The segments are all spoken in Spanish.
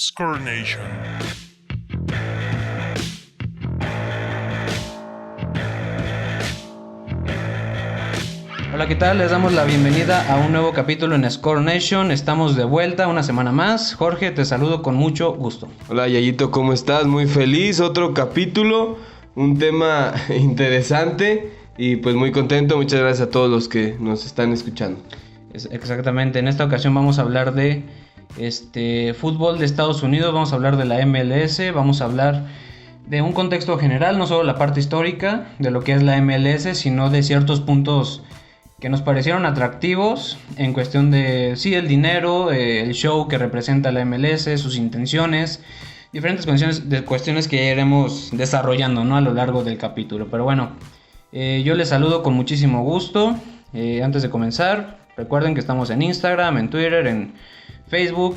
Score Nation. Hola, ¿qué tal? Les damos la bienvenida a un nuevo capítulo en Score Nation. Estamos de vuelta una semana más. Jorge, te saludo con mucho gusto. Hola Yayito, ¿cómo estás? Muy feliz, otro capítulo, un tema interesante y pues muy contento. Muchas gracias a todos los que nos están escuchando. Exactamente, en esta ocasión vamos a hablar de fútbol de Estados Unidos, vamos a hablar de la MLS, vamos a hablar de un contexto general, no solo la parte histórica de lo que es la MLS, sino de ciertos puntos que nos parecieron atractivos en cuestión de, sí, el dinero, el show que representa la MLS, sus intenciones, diferentes cuestiones que iremos desarrollando, ¿no?, a lo largo del capítulo. Pero bueno, yo les saludo con muchísimo gusto. Antes de comenzar, recuerden que estamos en Instagram, en Twitter, en Facebook,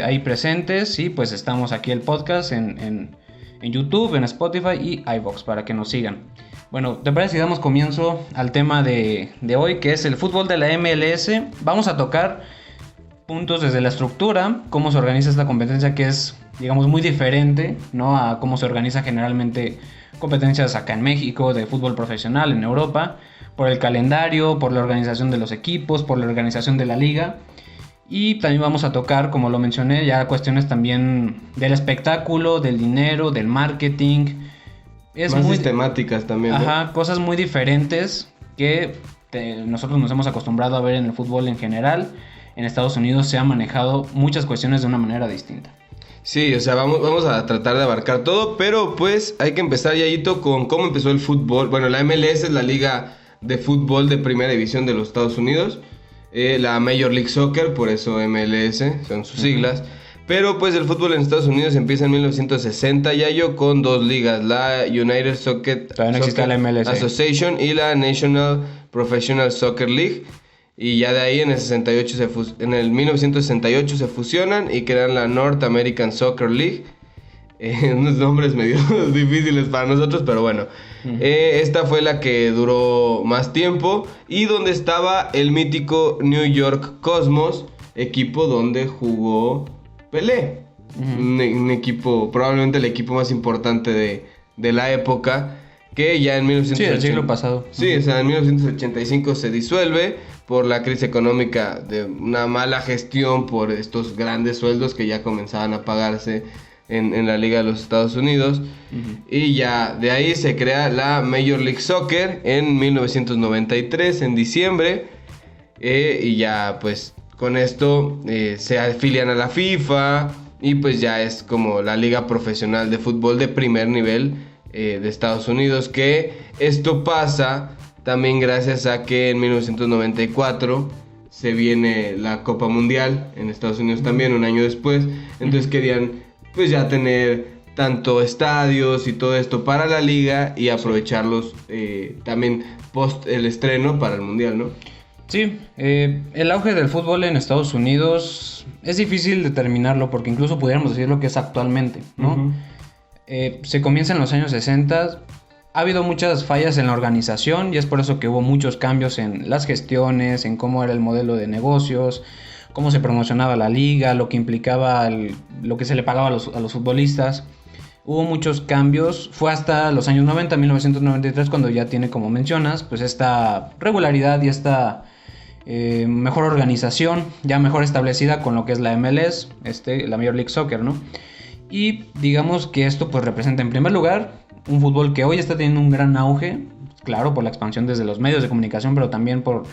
ahí presentes, y pues estamos aquí el podcast en YouTube, en Spotify y iVoox para que nos sigan. Bueno, ¿te parece si damos comienzo al tema de hoy, que es el fútbol de la MLS? Vamos a tocar puntos desde la estructura, cómo se organiza esta competencia, que es, digamos, muy diferente, ¿no?, a cómo se organiza generalmente competencias acá en México de fútbol profesional, en Europa, por el calendario, por la organización de los equipos, por la organización de la liga. Y también vamos a tocar, como lo mencioné, ya cuestiones también del espectáculo, del dinero, del marketing. Más sistemáticas también, ¿no? Ajá, cosas muy diferentes que nosotros nos hemos acostumbrado a ver en el fútbol en general. En Estados Unidos se han manejado muchas cuestiones de una manera distinta. Sí, o sea, vamos a tratar de abarcar todo, pero pues hay que empezar, Yayito, con cómo empezó el fútbol. Bueno, la MLS es la liga de fútbol de primera división de los Estados Unidos. La Major League Soccer, por eso MLS, son sus siglas. Pero pues el fútbol en Estados Unidos empieza en 1960, Yayo, con dos ligas, la United Soccer la MLS. Association y la National Professional Soccer League. Y ya de ahí en el 1968 se fusionan y crean la North American Soccer League. Unos nombres medio difíciles para nosotros, pero bueno. Esta fue la que duró más tiempo y donde estaba el mítico New York Cosmos, equipo donde jugó Pelé. Un equipo, probablemente el equipo más importante de la época, que ya en 1980... Sí, del siglo pasado. Sí, o sea, en 1985 se disuelve por la crisis económica de una mala gestión por estos grandes sueldos que ya comenzaban a pagarse en la Liga de los Estados Unidos. Y ya de ahí se crea la Major League Soccer en 1993, en diciembre. Y ya pues con esto se afilian a la FIFA y pues ya es como la liga profesional de fútbol de primer nivel de Estados Unidos, que esto pasa también gracias a que en 1994 se viene la Copa Mundial en Estados Unidos también, un año después. Entonces querían pues ya tener tanto estadios y todo esto para la liga y aprovecharlos también post el estreno para el Mundial, ¿no? Sí, el auge del fútbol en Estados Unidos es difícil determinarlo porque incluso pudiéramos decir lo que es actualmente, ¿no? Se comienza en los años 60, ha habido muchas fallas en la organización y es por eso que hubo muchos cambios en las gestiones, en cómo era el modelo de negocios, cómo se promocionaba la liga, lo que implicaba lo que se le pagaba a los futbolistas. Hubo muchos cambios, fue hasta los años 90, 1993, cuando ya tiene, como mencionas, pues esta regularidad y esta mejor organización, ya mejor establecida con lo que es la MLS, la Major League Soccer, ¿no? Y digamos que esto pues representa en primer lugar un fútbol que hoy está teniendo un gran auge, claro, por la expansión desde los medios de comunicación, pero también por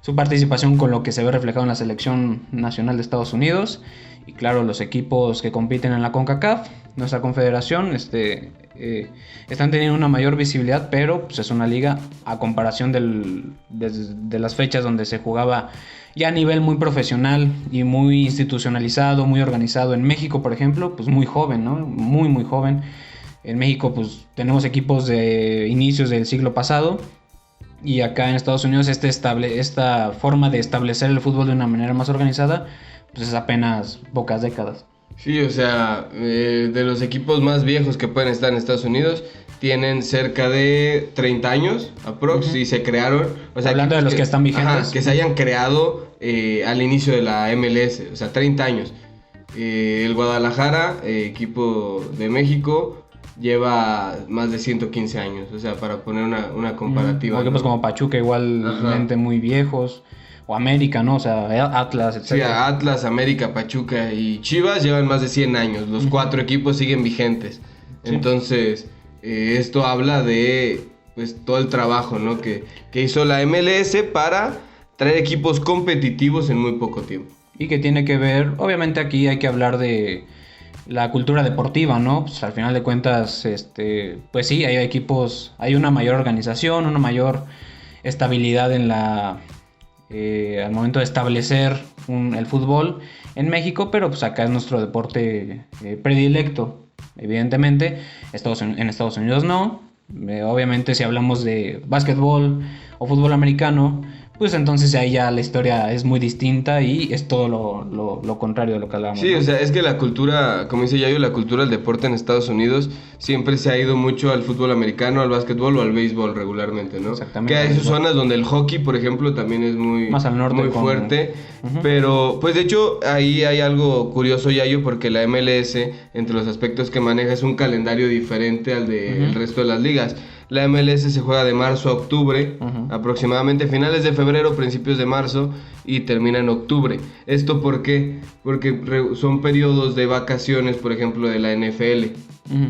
su participación con lo que se ve reflejado en la selección nacional de Estados Unidos y claro, los equipos que compiten en la CONCACAF, nuestra confederación, están teniendo una mayor visibilidad, pero pues, es una liga a comparación de las fechas donde se jugaba ya a nivel muy profesional y muy institucionalizado, muy organizado. En México, por ejemplo, pues muy joven, ¿no? Muy, muy joven. En México pues tenemos equipos de inicios del siglo pasado. Y acá en Estados Unidos esta forma de establecer el fútbol de una manera más organizada pues es apenas pocas décadas. Sí, o sea, de los equipos más viejos que pueden estar en Estados Unidos tienen cerca de 30 años aprox y se crearon, o sea, hablando de los que están vigentes, que se hayan creado al inicio de la MLS, o sea, 30 años. El Guadalajara, equipo de México, lleva más de 115 años, o sea, para poner una comparativa. O equipos como Pachuca igualmente muy viejos, o América, ¿no? O sea, Atlas, etc. Sí, Atlas, América, Pachuca y Chivas llevan más de 100 años, los 4 equipos siguen vigentes. Sí. Entonces, esto habla de pues todo el trabajo, ¿no? que hizo la MLS para traer equipos competitivos en muy poco tiempo. Y que tiene que ver, obviamente aquí hay que hablar de la cultura deportiva, ¿no? Pues al final de cuentas, pues sí, hay equipos, hay una mayor organización, una mayor estabilidad en al momento de establecer el fútbol en México, pero pues acá es nuestro deporte predilecto, evidentemente. En Estados Unidos no. Obviamente si hablamos de básquetbol o fútbol americano, pues entonces ahí ya la historia es muy distinta y es todo lo contrario de lo que hablábamos. Sí, ¿no? O sea, es que la cultura, como dice Yayo, la cultura del deporte en Estados Unidos siempre se ha ido mucho al fútbol americano, al básquetbol o al béisbol regularmente, ¿no? Exactamente. Que hay sus zonas donde el hockey, por ejemplo, también es muy, más al norte, muy fuerte. Pero, pues de hecho, ahí hay algo curioso, Yayo, porque la MLS, entre los aspectos que maneja, es un calendario diferente al del resto de las ligas. La MLS se juega de marzo a octubre, aproximadamente finales de febrero, principios de marzo, y termina en octubre. ¿Esto por qué? Porque son periodos de vacaciones, por ejemplo, de la NFL,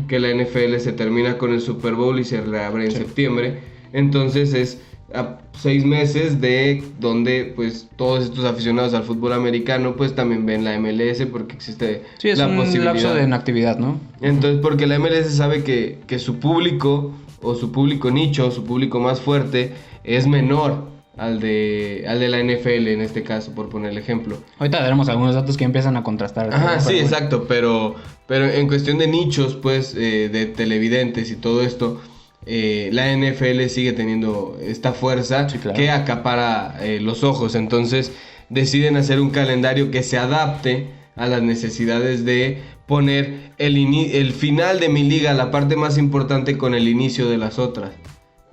que la NFL se termina con el Super Bowl y se reabre en septiembre. Entonces es a 6 meses de donde pues todos estos aficionados al fútbol americano pues también ven la MLS porque existe la posibilidad. Sí, es un lapso de inactividad, ¿no? Entonces, porque la MLS sabe que su público o su público nicho, su público más fuerte es menor al de la NFL en este caso, por poner el ejemplo. Ahorita veremos algunos datos que empiezan a contrastar. Ajá, sí, bueno. Exacto, pero en cuestión de nichos, pues, de televidentes y todo esto, la NFL sigue teniendo esta fuerza que acapara los ojos. Entonces deciden hacer un calendario que se adapte a las necesidades de poner el final de mi liga, la parte más importante, con el inicio de las otras,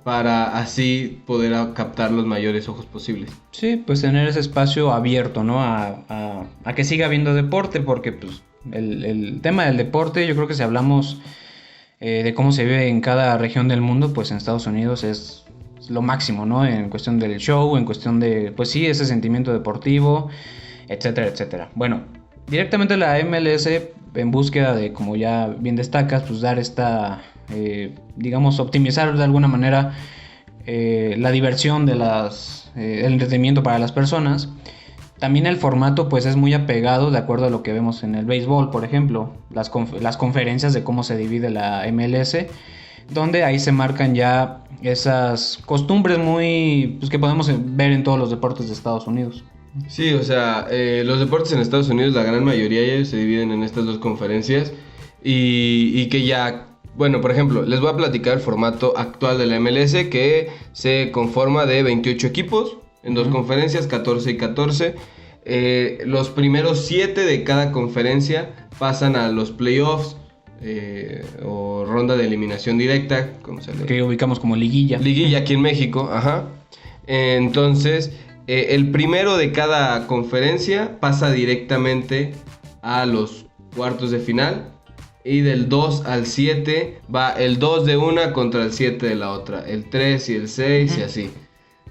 para así poder captar los mayores ojos posibles. Sí, pues tener ese espacio abierto, ¿no? A que siga habiendo deporte, porque pues el tema del deporte, yo creo que si hablamos de cómo se vive en cada región del mundo, pues en Estados Unidos es lo máximo, ¿no? En cuestión del show, en cuestión de, pues sí, ese sentimiento deportivo, etcétera, etcétera. Bueno, directamente la MLS, en búsqueda de, como ya bien destacas, pues dar esta, digamos, optimizar de alguna manera la diversión de el entretenimiento para las personas. También el formato pues es muy apegado de acuerdo a lo que vemos en el béisbol, por ejemplo, las conferencias de cómo se divide la MLS, donde ahí se marcan ya esas costumbres muy, pues, que podemos ver en todos los deportes de Estados Unidos. Sí, o sea, los deportes en Estados Unidos, la gran mayoría ya se dividen en estas dos conferencias y que ya, bueno, por ejemplo, les voy a platicar el formato actual de la MLS, que se conforma de 28 equipos en dos conferencias, 14 y 14. Los primeros 7 de cada conferencia pasan a los playoffs o ronda de eliminación directa, como se le... que ubicamos como liguilla. Liguilla aquí en México, ajá. Entonces, el primero de cada conferencia pasa directamente a los cuartos de final. Y del 2 al 7 va el 2 de una contra el 7 de la otra. El 3 y el 6 y así.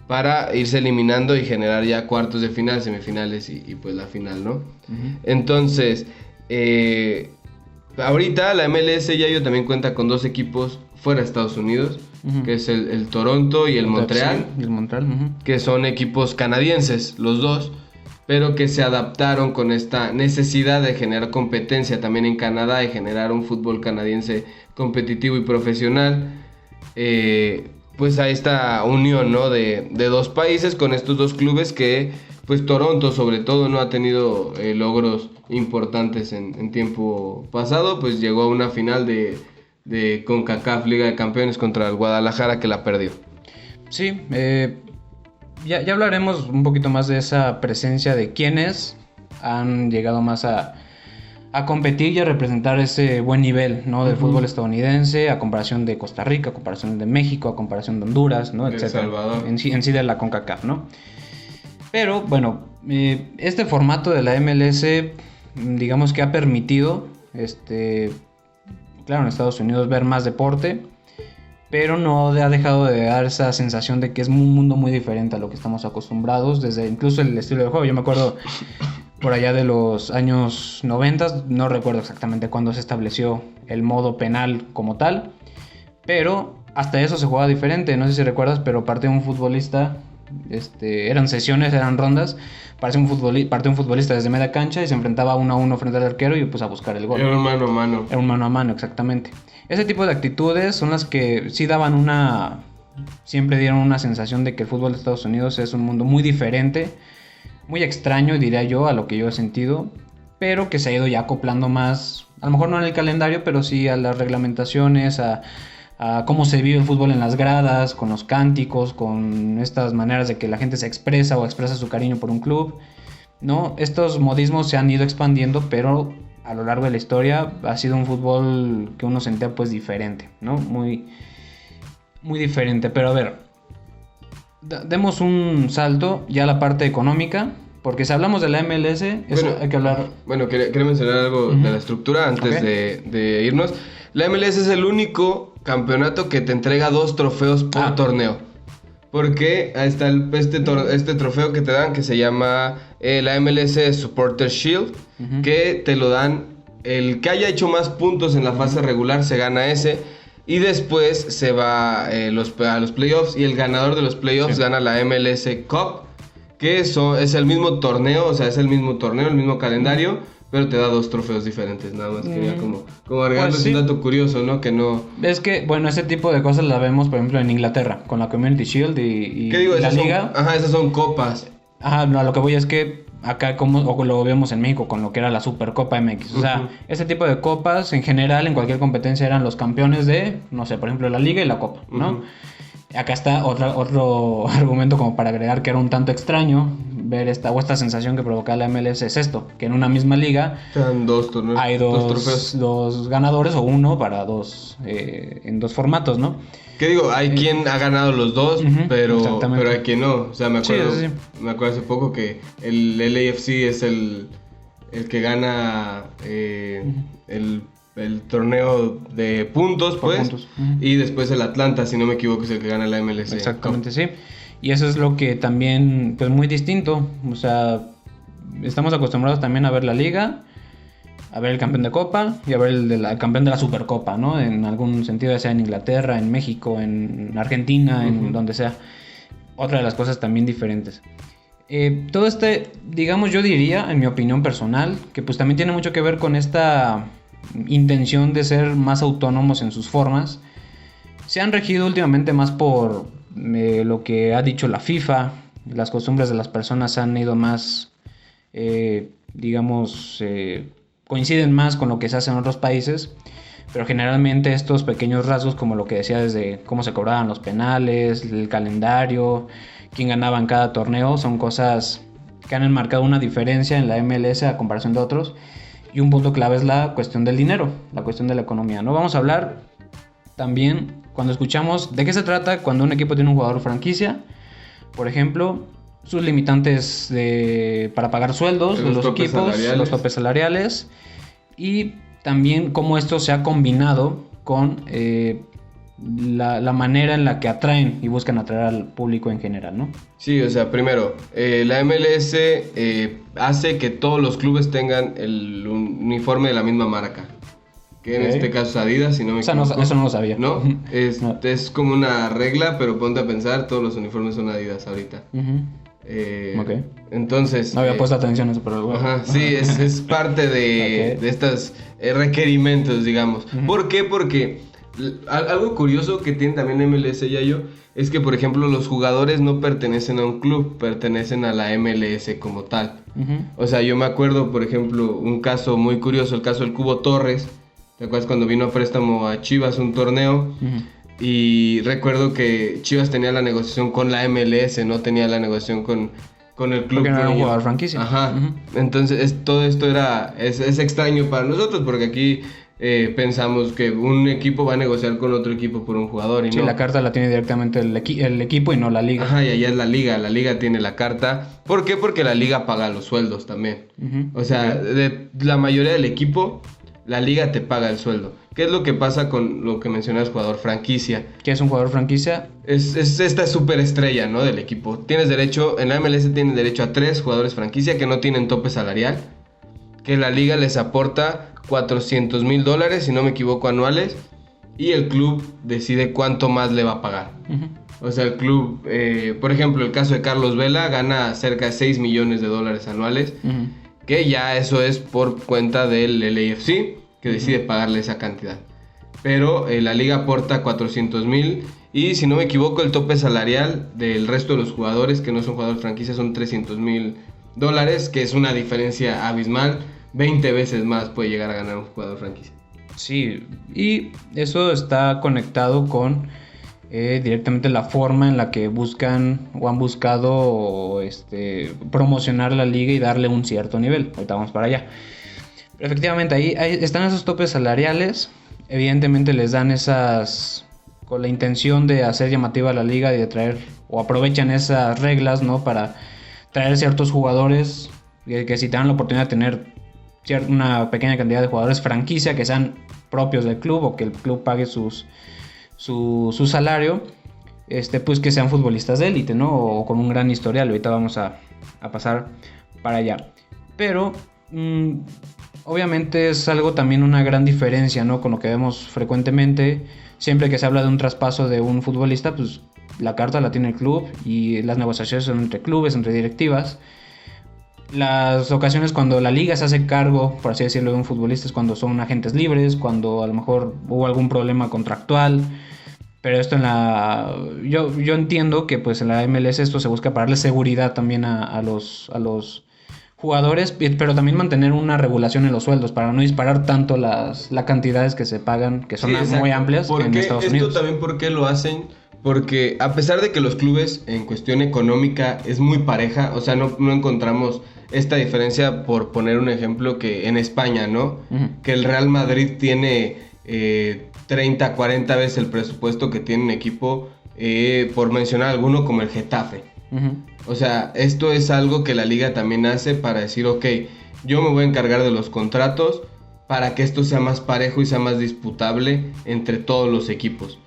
Para irse eliminando y generar ya cuartos de final, semifinales y pues la final, ¿no? Entonces, ahorita la MLS ya también cuenta con 2 equipos fuera de Estados Unidos, que es el Toronto y el Montreal, que son equipos canadienses, los dos, pero que se adaptaron con esta necesidad de generar competencia también en Canadá y generar un fútbol canadiense competitivo y profesional. Pues a esta unión, ¿no? de 2 países con estos 2 clubes que, pues Toronto sobre todo, no ha tenido logros importantes en tiempo pasado, pues llegó a una final de CONCACAF Liga de Campeones contra el Guadalajara, que la perdió. Sí, ya hablaremos un poquito más de esa presencia de quienes han llegado más a competir y a representar ese buen nivel, ¿no? Del fútbol estadounidense, a comparación de Costa Rica, a comparación de México, a comparación de Honduras, ¿no? Etcétera. El Salvador. En sí de la CONCACAF, ¿no? Pero, bueno, este formato de la MLS, digamos que ha permitido, claro, en Estados Unidos ver más deporte, pero no ha dejado de dar esa sensación de que es un mundo muy diferente a lo que estamos acostumbrados, desde incluso el estilo de juego. Yo me acuerdo por allá de los años 90, no recuerdo exactamente cuándo se estableció el modo penal como tal, pero hasta eso se jugaba diferente. No sé si recuerdas, pero partía un futbolista, eran sesiones, eran rondas, partía un futbolista desde media cancha y se enfrentaba 1-1 frente al arquero y pues a buscar el gol. Era un mano a mano. Era un mano a mano, exactamente. Ese tipo de actitudes son las que sí siempre dieron una sensación de que el fútbol de Estados Unidos es un mundo muy diferente, muy extraño, diría yo, a lo que yo he sentido, pero que se ha ido ya acoplando más, a lo mejor no en el calendario, pero sí a las reglamentaciones, a cómo se vive el fútbol en las gradas, con los cánticos, con estas maneras de que la gente se expresa o expresa su cariño por un club, ¿no? Estos modismos se han ido expandiendo, pero a lo largo de la historia ha sido un fútbol que uno sentía pues diferente, ¿no? Muy, muy diferente. Pero a ver, demos un salto ya a la parte económica, porque si hablamos de la MLS, hay que hablar... Bueno, quería mencionar algo de la estructura antes de irnos. La MLS es el único campeonato que te entrega 2 trofeos por torneo. Porque ahí está este trofeo que te dan, que se llama la MLS Supporter Shield, que te lo dan, el que haya hecho más puntos en la fase regular se gana ese, y después se va a los playoffs, y el ganador de los playoffs gana la MLS Cup, que eso es el mismo torneo, o sea, es el mismo torneo, el mismo calendario, pero te da 2 trofeos diferentes. Nada más quería como agregarles un dato curioso, ¿no? Que no... Es que, bueno, ese tipo de cosas las vemos, por ejemplo, en Inglaterra, con la Community Shield y ¿qué digo? la Liga. Esas son copas. Ajá, no, a lo que voy es que acá, o lo vemos en México con lo que era la Supercopa MX. O sea, ese tipo de copas, en general, en cualquier competencia, eran los campeones de, no sé, por ejemplo, la Liga y la Copa, ¿no? Acá está otro argumento como para agregar que era un tanto extraño ver esta sensación que provocaba la MLS, es esto, que en una misma liga hay dos ganadores o uno para en 2 formatos, ¿no? ¿Qué digo? Hay quien ha ganado los 2, pero hay quien no. O sea, me acuerdo hace poco que el LAFC es el que gana el torneo de puntos, pues, y después el Atlanta, si no me equivoco, es el que gana la MLS. Exactamente, sí. Y eso es lo que también, pues, muy distinto. O sea, estamos acostumbrados también a ver la Liga, a ver el campeón de Copa y a ver el campeón de la Supercopa, ¿no? En algún sentido, ya sea en Inglaterra, en México, en Argentina, en donde sea. Otra de las cosas también diferentes. Todo digamos, yo diría, en mi opinión personal, que pues también tiene mucho que ver con esta intención de ser más autónomos en sus formas. Se han regido últimamente más por lo que ha dicho la FIFA. Las costumbres de las personas han ido más, digamos, coinciden más con lo que se hace en otros países, pero generalmente estos pequeños rasgos, como lo que decía, desde cómo se cobraban los penales, el calendario, quién ganaba en cada torneo, son cosas que han enmarcado una diferencia en la MLS a comparación de otros. Y un punto clave es la cuestión del dinero, la cuestión de la economía, ¿no? Vamos a hablar también, cuando escuchamos de qué se trata cuando un equipo tiene un jugador franquicia, por ejemplo, sus limitantes para pagar sueldos de los equipos, los topes salariales, y también cómo esto se ha combinado con la manera en la que atraen y buscan atraer al público en general, ¿no? Sí, o sea, primero, la MLS hace que todos los clubes tengan el uniforme de la misma marca. Que en este caso es Adidas, si no me equivoco. Eso no lo sabía. ¿No? Es como una regla, pero ponte a pensar, todos los uniformes son Adidas ahorita. Entonces... No había puesto atención a eso, pero bueno. Sí, es parte de estos requerimientos, digamos. ¿Por qué? Porque algo curioso que tiene también MLS, Yayo, es que, por ejemplo, los jugadores no pertenecen a un club, pertenecen a la MLS como tal. O sea, yo me acuerdo, por ejemplo, un caso muy curioso, el caso del Cubo Torres. ¿Te acuerdas cuando vino a préstamo a Chivas un torneo? Y recuerdo que Chivas tenía la negociación con la MLS, no tenía la negociación con el club. Porque no era un jugador franquicia. Entonces todo esto es extraño para nosotros, porque aquí pensamos que un equipo va a negociar con otro equipo por un jugador y sí, no. la carta la tiene directamente el equipo y no la liga. Ajá, y allá es la liga tiene la carta. ¿Por qué? Porque la liga paga los sueldos también. O sea, de la mayoría del equipo, la liga te paga el sueldo. ¿Qué es lo que pasa con lo que mencionas, jugador franquicia? ¿Qué es un jugador franquicia? Es esta superestrella, ¿no? Del equipo. Tienes derecho, en la MLS tienen derecho a 3 jugadores franquicia que no tienen tope salarial, que la liga les aporta $400,000, si no me equivoco, anuales, y el club decide cuánto más le va a pagar. O sea, el club, por ejemplo, el caso de Carlos Vela gana cerca de $6 millones anuales, que ya eso es por cuenta del LAFC, que decide pagarle esa cantidad. Pero la liga aporta 400,000 y, si no me equivoco, el tope salarial del resto de los jugadores que no son jugadores franquicia son $300,000, que es una diferencia abismal. 20 veces más puede llegar a ganar un jugador franquicia. Sí, y eso está conectado con directamente la forma en la que buscan o han buscado promocionar la liga y darle un cierto nivel. Ahorita vamos para allá. Pero efectivamente, ahí están esos topes salariales. Evidentemente les dan esas, con la intención de hacer llamativa a la liga y de traer, o aprovechan esas reglas, ¿no? Para traer ciertos jugadores que si te dan la oportunidad de tener una pequeña cantidad de jugadores franquicia que sean propios del club o que el club pague su salario, pues que sean futbolistas de élite, ¿no? O con un gran historial. Ahorita vamos a pasar para allá. Pero obviamente es algo también una gran diferencia, ¿no? Con lo que vemos frecuentemente. Siempre que se habla de un traspaso de un futbolista, pues la carta la tiene el club y las negociaciones son entre clubes, entre directivas. Las ocasiones cuando la liga se hace cargo, por así decirlo, de un futbolista es cuando son agentes libres, cuando a lo mejor hubo algún problema contractual. Pero esto yo entiendo que pues en la MLS esto se busca para darle seguridad también a los jugadores, pero también mantener una regulación en los sueldos para no disparar tanto las cantidades que se pagan, que son muy amplias en Estados Unidos. Esto también, ¿por qué lo hacen? Porque a pesar de que los clubes en cuestión económica es muy pareja, o sea, no encontramos esta diferencia, por poner un ejemplo, que en España, ¿no? Que el Real Madrid tiene 30, 40 veces el presupuesto que tiene un equipo, por mencionar alguno, como el Getafe. O sea, esto es algo que la liga también hace para decir, ok, yo me voy a encargar de los contratos para que esto sea más parejo y sea más disputable entre todos los equipos.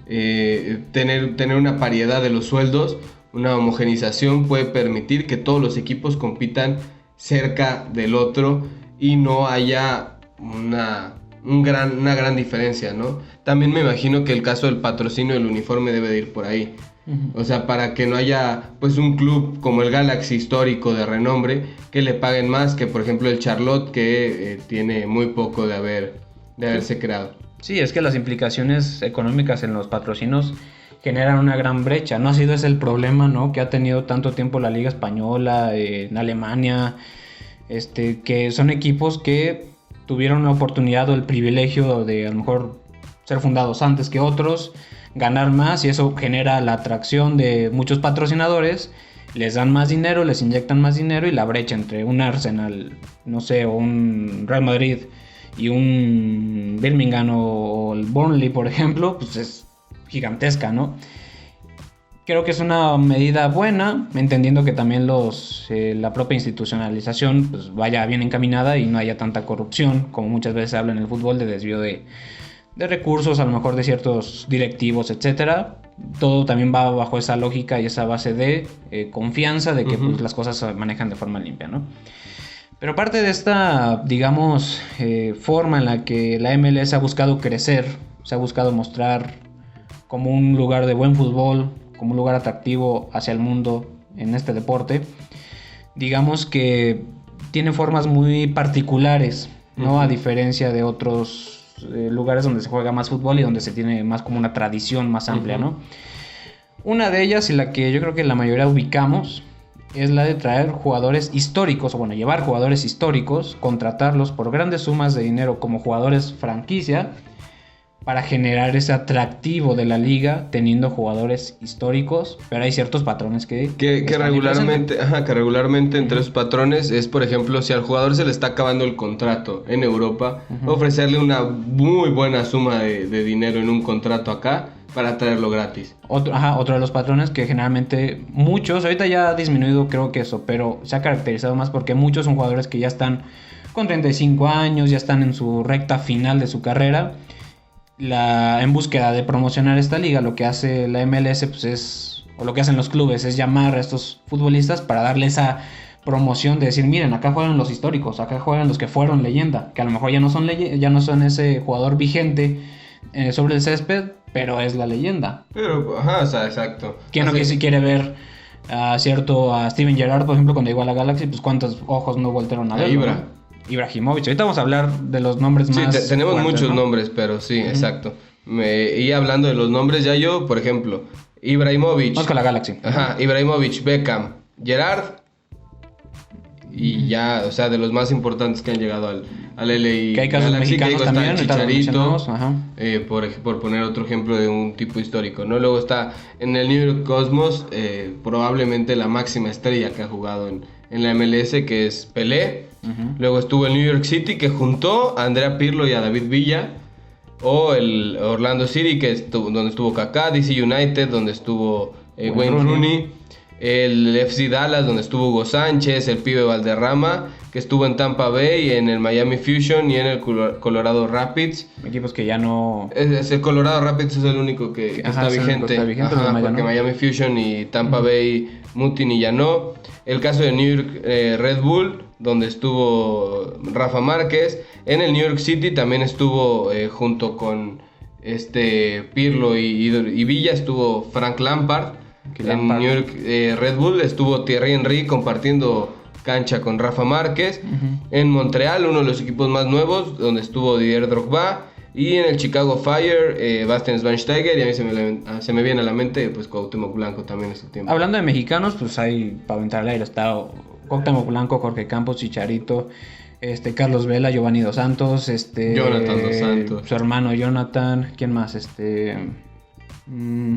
Tener una paridad de los sueldos, una homogenización, puede permitir que todos los equipos compitan cerca del otro y no haya una gran diferencia, ¿no? También me imagino que el caso del patrocinio del uniforme debe de ir por ahí. O sea, para que no haya pues un club como el Galaxy histórico de renombre que le paguen más que, por ejemplo, el Charlotte, que tiene muy poco de haberse creado. Sí, es que las implicaciones económicas en los patrocinios generan una gran brecha. No ha sido ese el problema, ¿no? Que ha tenido tanto tiempo la Liga Española, en Alemania, que son equipos que tuvieron la oportunidad o el privilegio de a lo mejor ser fundados antes que otros, ganar más, y eso genera la atracción de muchos patrocinadores, les dan más dinero, les inyectan más dinero, y la brecha entre un Arsenal, no sé, o un Real Madrid y un Birmingham o el Burnley, por ejemplo, pues es gigantesca, ¿no? Creo que es una medida buena, entendiendo que también la propia institucionalización pues vaya bien encaminada y no haya tanta corrupción, como muchas veces se habla en el fútbol, de desvío de recursos, a lo mejor de ciertos directivos, etcétera. Todo también va bajo esa lógica y esa base de confianza de que pues, las cosas se manejan de forma limpia, ¿no? Pero parte de esta, digamos, forma en la que la MLS ha buscado crecer, se ha buscado mostrar como un lugar de buen fútbol, como un lugar atractivo hacia el mundo en este deporte, digamos que tiene formas muy particulares, ¿no? A diferencia de otros lugares donde se juega más fútbol y donde se tiene más como una tradición más amplia, ¿no? Una de ellas, y la que yo creo que la mayoría ubicamos, es la de traer jugadores históricos, o bueno, llevar jugadores históricos, contratarlos por grandes sumas de dinero como jugadores franquicia, para generar ese atractivo de la liga teniendo jugadores históricos, pero hay ciertos patrones que regularmente entre esos patrones es, por ejemplo, si al jugador se le está acabando el contrato en Europa, ofrecerle una muy buena suma de dinero en un contrato acá para traerlo gratis. Otro de los patrones que generalmente muchos, ahorita ya ha disminuido creo que eso, pero se ha caracterizado más porque muchos son jugadores que ya están con 35 años, ya están en su recta final de su carrera. En búsqueda de promocionar esta liga, lo que hace la MLS pues o lo que hacen los clubes es llamar a estos futbolistas para darle esa promoción de decir, miren, acá juegan los históricos, acá juegan los que fueron leyenda, que a lo mejor ya no son ese jugador vigente sobre el césped, pero es la leyenda. Pero, o sea, exacto. ¿Quién no que si quiere ver a Steven Gerrard, por ejemplo, cuando llegó a la Galaxy, pues cuántos ojos no voltearon a verlo, ¿no? Ibrahimovic. Ahorita vamos a hablar de los nombres más tenemos fuertes, muchos ¿no? nombres, pero sí, exacto. Y hablando de los nombres, ya yo, por ejemplo, Ibrahimovic. Vamos con la Galaxy. Ibrahimovic, Beckham, Gerrard. Y ya, o sea, de los más importantes que han llegado al LA que hay casos Galaxy, mexicanos que también, está Chicharito, por poner otro ejemplo de un tipo histórico, ¿no? Luego está en el New York Cosmos, probablemente la máxima estrella que ha jugado en la MLS, que es Pelé. Luego estuvo el New York City, que juntó a Andrea Pirlo y a David Villa. O el Orlando City, donde estuvo Kaká. DC United, donde estuvo Wayne Rooney. El FC Dallas, donde estuvo Hugo Sánchez, el pibe Valderrama, que estuvo en Tampa Bay, en el Miami Fusion y en el Colorado Rapids. Equipos que ya no... El Colorado Rapids es el único que está vigente. Porque Miami Fusion y Tampa Bay, Mutiny ya no. El caso de New York Red Bull, donde estuvo Rafa Márquez. En el New York City también estuvo junto con Pirlo y Villa, estuvo Frank Lampard. En New York Red Bull estuvo Thierry Henry compartiendo cancha con Rafa Márquez. En Montreal, uno de los equipos más nuevos, donde estuvo Didier Drogba. Y en el Chicago Fire, Bastian Schweinsteiger. Y a mí se me viene a la mente pues Cuauhtémoc Blanco también en ese tiempo. Hablando de mexicanos, pues hay para aventar al aire. Está Cuauhtémoc Blanco, Jorge Campos, Chicharito, Carlos Vela, Giovanni Dos Santos, Jonathan Dos Santos, su hermano Jonathan. ¿Quién más?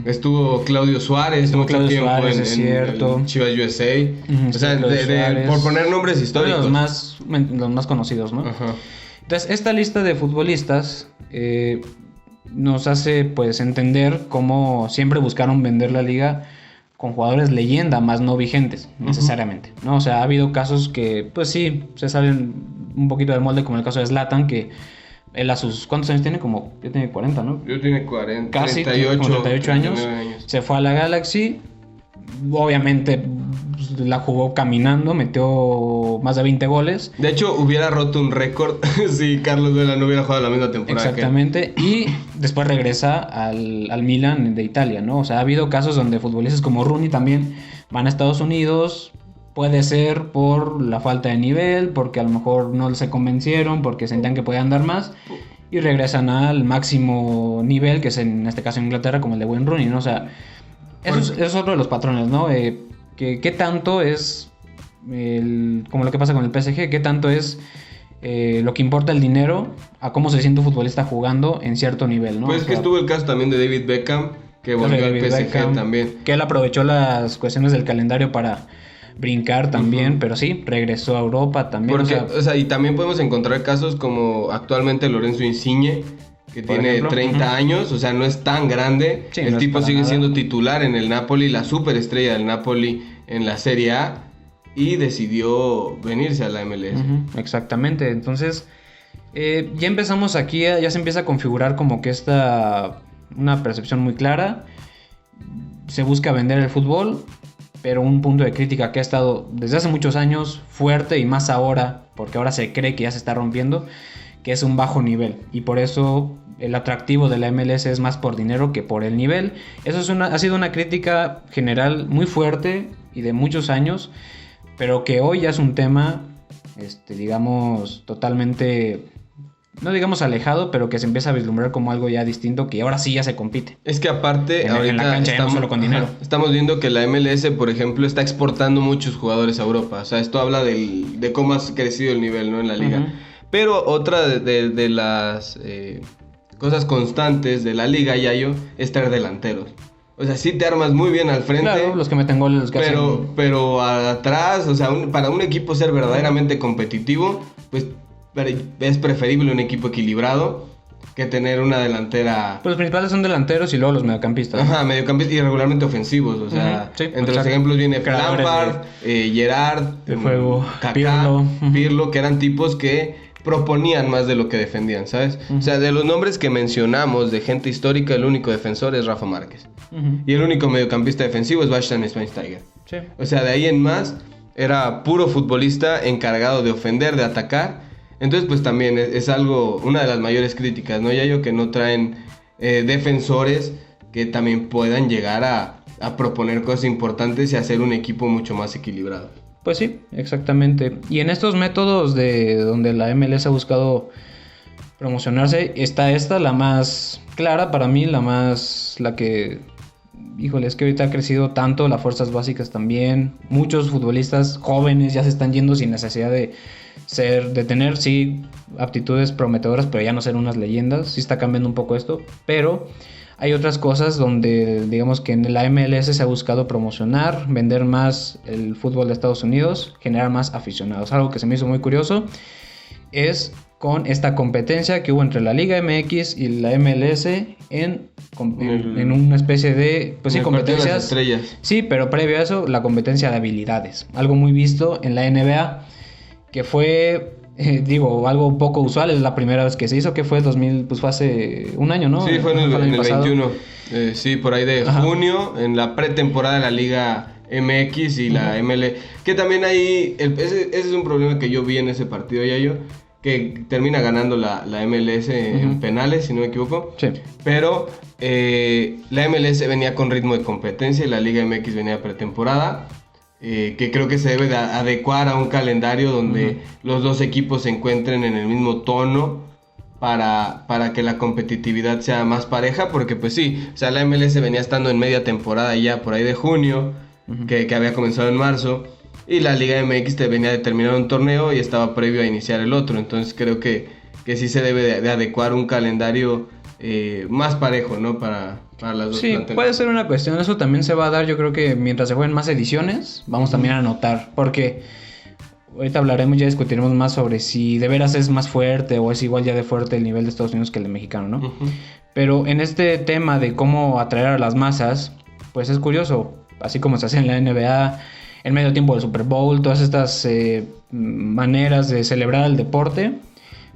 Estuvo Claudio Suárez mucho tiempo en Chivas USA. O sea, por poner nombres históricos. Los más conocidos, ¿no? Entonces, esta lista de futbolistas nos hace pues entender cómo siempre buscaron vender la liga con jugadores leyenda, más no vigentes, necesariamente, ¿no? O sea, ha habido casos que, pues sí, se salen un poquito del molde, como el caso de Zlatan, que él a sus... ¿Cuántos años tiene? Ya tiene 40, ¿no? Yo tiene 40, casi 38 años. Se fue a la Galaxy. Obviamente la jugó caminando, metió más de 20 goles. De hecho, hubiera roto un récord si Carlos Vela no hubiera jugado la misma temporada. Exactamente. Y después regresa al Milan de Italia, ¿no? O sea, ha habido casos donde futbolistas como Rooney también van a Estados Unidos. Puede ser por la falta de nivel, porque a lo mejor no se convencieron, porque sentían que podían dar más, y regresan al máximo nivel, que es en este caso en Inglaterra, como el de Wayne Rooney, ¿no? O sea, eso es otro de los patrones, ¿no? ¿Qué tanto es, como lo que pasa con el PSG, qué tanto es lo que importa el dinero a cómo se siente un futbolista jugando en cierto nivel, ¿no? Pues que estuvo el caso también de David Beckham, que volvió al PSG también. Que él aprovechó las cuestiones del calendario para brincar también, pero sí, regresó a Europa también. Porque, y también podemos encontrar casos como actualmente Lorenzo Insigne, que tiene 30 años, o sea, no es tan grande. Sí, el tipo sigue siendo titular en el Napoli, la superestrella del Napoli en la Serie A, y decidió venirse a la MLS. Exactamente, entonces ya empezamos aquí, ya se empieza a configurar como que una percepción muy clara. Se busca vender el fútbol, pero un punto de crítica que ha estado desde hace muchos años fuerte, y más ahora, porque ahora se cree que ya se está rompiendo, que es un bajo nivel, y por eso el atractivo de la MLS es más por dinero que por el nivel. Eso ha sido una crítica general muy fuerte y de muchos años, pero que hoy ya es un tema, digamos, totalmente... No digamos alejado, pero que se empieza a vislumbrar como algo ya distinto, que ahora sí ya se compite. Es que aparte, en la cancha ya no solo con dinero. Estamos viendo que la MLS, por ejemplo, está exportando muchos jugadores a Europa. O sea, esto habla de cómo ha crecido el nivel, ¿no? En la liga. Pero otra de las cosas constantes de la liga, Yayo, es traer delanteros. O sea, sí te armas muy bien al frente. Claro, los que meten goles, los que hacen... Pero atrás, o sea, para un equipo ser verdaderamente competitivo, pues es preferible un equipo equilibrado que tener una delantera... Pues los principales son delanteros y luego los mediocampistas. Ajá, mediocampistas y regularmente ofensivos. O sea, sí, entre los ejemplos viene Lampard, Gerrard, Kaká, Pirlo, que eran tipos que proponían más de lo que defendían, ¿sabes? O sea, de los nombres que mencionamos de gente histórica, el único defensor es Rafa Márquez. Y el único mediocampista defensivo es Bastian Schweinsteiger. Sí. O sea, de ahí en más, era puro futbolista encargado de ofender, de atacar. Entonces, pues también es algo, una de las mayores críticas, ¿no? Yayo, que no traen defensores que también puedan llegar a proponer cosas importantes y hacer un equipo mucho más equilibrado. Pues sí, exactamente. Y en estos métodos de donde la MLS ha buscado promocionarse, está esta, la más clara para mí, la que, híjole, es que ahorita ha crecido tanto, las fuerzas básicas también. Muchos futbolistas jóvenes ya se están yendo sin necesidad de tener, sí, aptitudes prometedoras, pero ya no ser unas leyendas. Sí está cambiando un poco esto, pero hay otras cosas donde, digamos que en la MLS se ha buscado promocionar, vender más el fútbol de Estados Unidos, generar más aficionados. Algo que se me hizo muy curioso es con esta competencia que hubo entre la Liga MX y la MLS en una especie de, pues sí, competencias. Estrellas. Sí, pero previo a eso, la competencia de habilidades. Algo muy visto en la NBA, que fue... algo poco usual, es la primera vez que se hizo, que fue 2000, pues fue hace un año, ¿no? Sí, fue en el 21, sí, por ahí de junio, en la pretemporada de la Liga MX y la ML, que también ahí, ese es un problema que yo vi en ese partido, Yayo, que termina ganando la MLS en penales, si no me equivoco, sí. Pero la MLS venía con ritmo de competencia y la Liga MX venía de pretemporada. Que creo que se debe de adecuar a un calendario donde los dos equipos se encuentren en el mismo tono para que la competitividad sea más pareja, porque pues sí, o sea, la MLS venía estando en media temporada ya por ahí de junio, que había comenzado en marzo, y la Liga MX venía de terminar un torneo y estaba previo a iniciar el otro. Entonces creo que sí se debe de adecuar un calendario más parejo, ¿no? Para las dos planteles. Puede ser una cuestión. Eso también se va a dar, yo creo que mientras se jueguen más ediciones, vamos también a notar, porque ahorita hablaremos, ya discutiremos más sobre si de veras es más fuerte o es igual ya de fuerte el nivel de Estados Unidos que el de mexicano, ¿no? Pero en este tema de cómo atraer a las masas, pues es curioso, así como se hace en la NBA, el medio tiempo del Super Bowl, todas estas maneras de celebrar el deporte,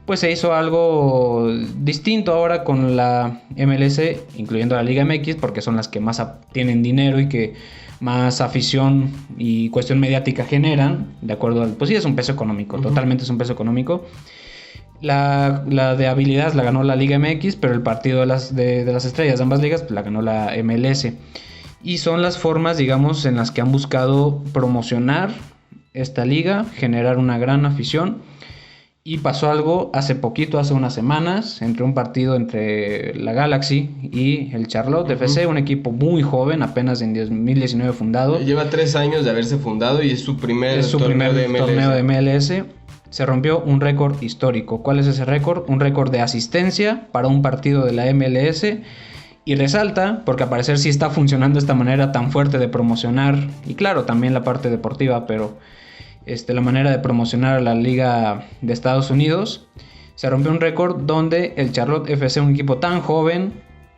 pues se hizo algo distinto ahora con la MLS, incluyendo la Liga MX, porque son las que más tienen dinero y que más afición y cuestión mediática generan, de acuerdo al... Pues sí, es un peso económico, totalmente es un peso económico. La de habilidades la ganó la Liga MX, pero el partido de las estrellas de ambas ligas pues la ganó la MLS. Y son las formas, digamos, en las que han buscado promocionar esta liga, generar una gran afición. Y pasó algo hace poquito, hace unas semanas, entre un partido entre la Galaxy y el Charlotte FC, un equipo muy joven, apenas en 2019 fundado. Lleva 3 años de haberse fundado y es su primer torneo de MLS. Se rompió un récord histórico. ¿Cuál es ese récord? Un récord de asistencia para un partido de la MLS. Y resalta, porque al parecer sí está funcionando esta manera tan fuerte de promocionar, y claro, también la parte deportiva, pero... la manera de promocionar a la Liga de Estados Unidos, se rompió un récord donde el Charlotte FC, un equipo tan joven,